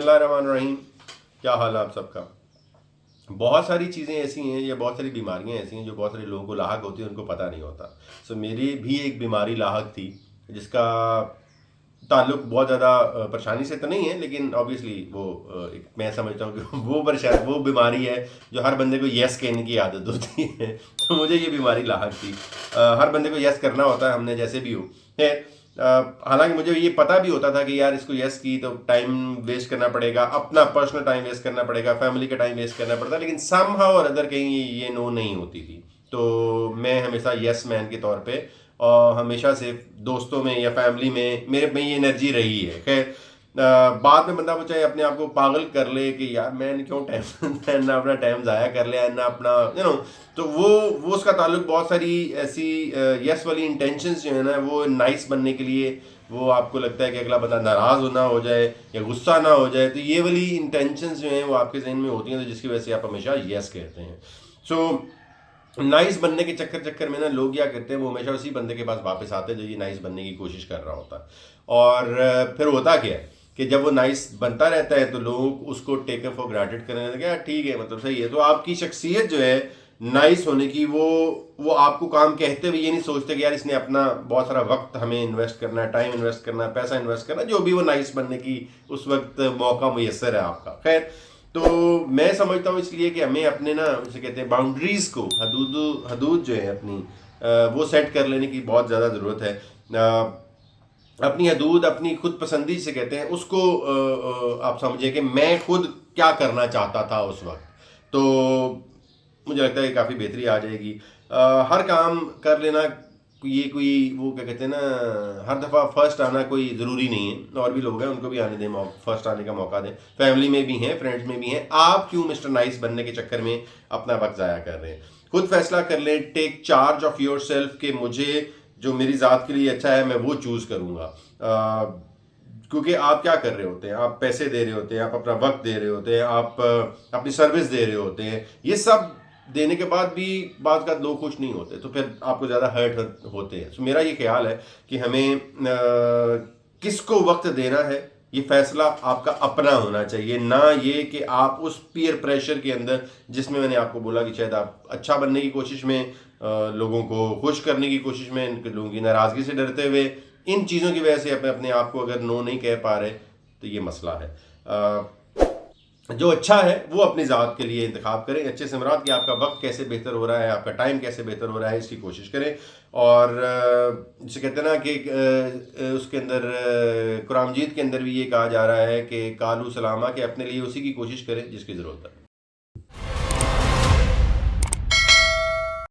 बिस्मिल्लाहिर्रहमानिर्रहीम। क्या हाल है आप सबका। बहुत सारी चीज़ें ऐसी हैं या बहुत सारी बीमारियां ऐसी हैं जो बहुत सारे लोगों को लाहक होती है, उनको पता नहीं होता। सो मेरी भी एक बीमारी लाहक थी जिसका ताल्लुक बहुत ज़्यादा परेशानी से तो नहीं है, लेकिन ऑब्वियसली वो एक मैं समझता हूँ कि वो बीमारी है जो हर बंदे को यस कहने की आदत होती है। तो मुझे ये बीमारी लाहक थी। हर बंदे को यस करना होता है, हमने जैसे भी हो है। हालांकि मुझे ये पता भी होता था कि यार इसको यस की तो टाइम वेस्ट करना पड़ेगा, अपना पर्सनल टाइम वेस्ट करना पड़ेगा, फैमिली का टाइम वेस्ट करना पड़ता, लेकिन समहाउ और अदर कहीं ये नो नहीं होती थी। तो मैं हमेशा यस मैन के तौर पे और हमेशा से दोस्तों में या फैमिली में मेरे में ये एनर्जी रही है। खैर बाद में बंदा वो चाहे अपने आप को पागल कर ले कि यार मैंने क्यों टाइम ना अपना टाइम ज़ाया कर लिया ना अपना तो वो उसका ताल्लुक बहुत सारी ऐसी यस वाली इंटेंशंस जो है ना, वो नाइस बनने के लिए वो आपको लगता है कि अगला बंदा नाराज़ होना हो जाए या गुस्सा ना हो जाए, तो ये वाली इंटेंशंस जो हैं वो आपके जहन में होती हैं, तो जिसकी वजह से आप हमेशा यस कहते हैं। सो नाइस बनने के चक्कर में ना लोग क्या करते हैं, वो हमेशा उसी बंदे के पास वापस आते हैं जो ये नाइस बनने की कोशिश कर रहा होता है। और फिर होता क्या है कि जब वो नाइस बनता रहता है तो लोग उसको टेक फॉर ग्रांटेड करने लगते हैं, ठीक है मतलब सही है। तो आपकी शख्सियत जो है नाइस होने की, वो आपको काम कहते हुए ये नहीं सोचते कि यार इसने अपना बहुत सारा वक्त हमें इन्वेस्ट करना है, टाइम इन्वेस्ट करना है, पैसा इन्वेस्ट करना है, जो भी वो नाइस बनने की उस वक्त मौका मुयसर है आपका। खैर तो मैं समझता हूँ इसलिए कि हमें अपने ना जैसे कहते हैं बाउंड्रीज को हदूद जो है अपनी वो सेट कर लेने की बहुत ज़्यादा ज़रूरत है। अपनी हदूद अपनी खुद पसंदी से कहते हैं उसको आप समझिए कि मैं खुद क्या करना चाहता था उस वक्त, तो मुझे लगता है कि काफ़ी बेहतरी आ जाएगी। हर काम कर लेना ये कोई वो क्या कहते हैं ना, हर दफ़ा फर्स्ट आना कोई ज़रूरी नहीं है, और भी लोग हैं उनको भी आने दें, फर्स्ट आने का मौका दें। फैमिली में भी हैं, फ्रेंड्स में भी हैं। आप क्यों मिस्टर नाइस बनने के चक्कर में अपना वक्त ज़ाया कर रहे हैं। खुद फैसला कर लें, take charge of yourself कि मुझे जो मेरी ज़ात के लिए अच्छा है मैं वो चूज़ करूँगा। क्योंकि आप क्या कर रहे होते हैं, आप पैसे दे रहे होते हैं, आप अपना वक्त दे रहे होते हैं, आप अपनी सर्विस दे रहे होते हैं। ये सब देने के बाद भी बाद का लोग खुश नहीं होते, तो फिर आपको ज़्यादा हर्ट होते हैं। तो मेरा ये ख्याल है कि हमें किसको वक्त देना है ये फैसला आपका अपना होना चाहिए, ना ये कि आप उस पीयर प्रेशर के अंदर, जिसमें मैंने आपको बोला कि शायद आप अच्छा बनने की कोशिश में, लोगों को खुश करने की कोशिश में, लोगों की नाराज़गी से डरते हुए, इन चीज़ों की वजह से अपने आप को अगर नो नहीं कह पा रहे तो ये मसला है। जो अच्छा है वो अपनी ज़ात के लिए इंतखाब करें। अच्छे से मुराद कि आपका वक्त कैसे बेहतर हो रहा है, आपका टाइम कैसे बेहतर हो रहा है, इसकी कोशिश करें। और जिसे कहते हैं ना कि उसके अंदर कुरान मजीद के अंदर भी ये कहा जा रहा है कि कालू सलामा, कि अपने लिए उसी की कोशिश करें जिसकी ज़रूरत है।